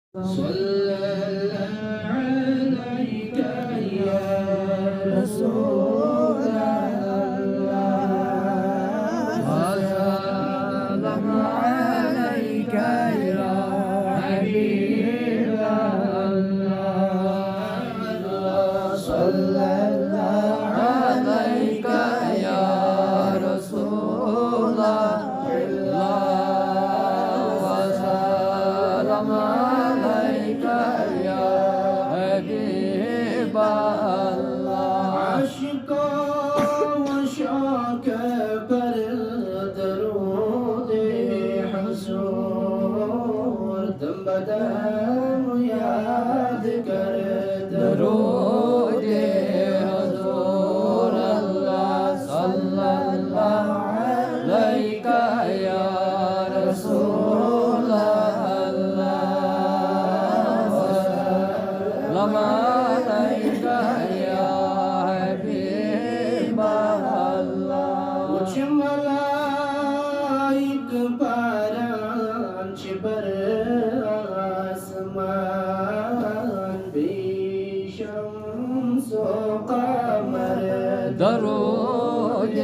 صلى الله عليك يا رسول الله وسلم عليك يا حبيب الله صلى الله عليك يا رسول الله وسلم عليك يا حبيب الله عشقا وشاك پر درود حضور دم بدم یاد کر درود حضور اللہ صلی اللہ علیک یا رسول اللہ وسلم علیک یا حبیب اللہ کچھ ملائک پرانچ بر آسمان بی شمس و قمر درود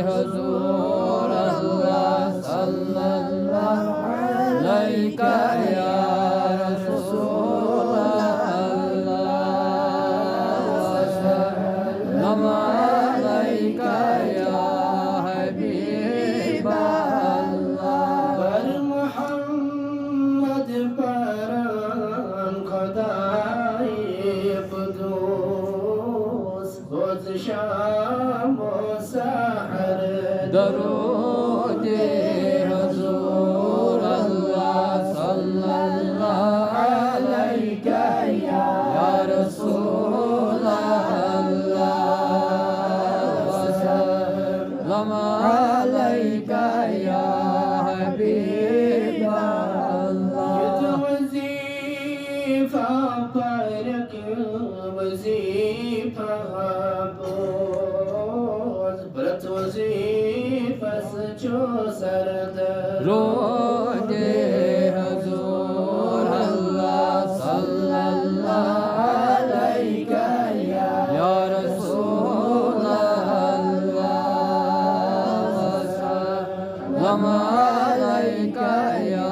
حضور اللہ صلی اللہ علیک یا رسول اللہ وسلم علیک یا حبیب اللہ بر محمد پران خدای قدوس روز شام و سحر درود حضور اللہ صلی اللہ علیک یا رسول اللہ وسلم علیک یا حبیب اللہ یہ تو وظیفہ پرک وظیفہ بوز برت وظیفہ سچو سرد رود حضور اللہ صلی اللہ علیک یا رسول اللہ وسلم علیک یا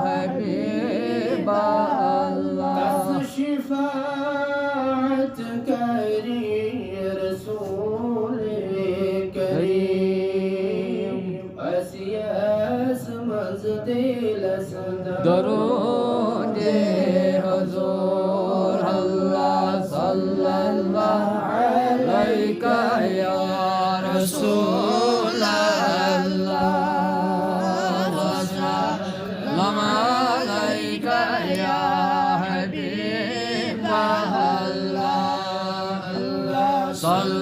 حبیب اللہ شفاعت کری رسول کریم اسیاس مزدل درود حضور اللہ صلی اللہ علیک یا رسول اللہ وسلم علیک یا حبیب اللہ صلی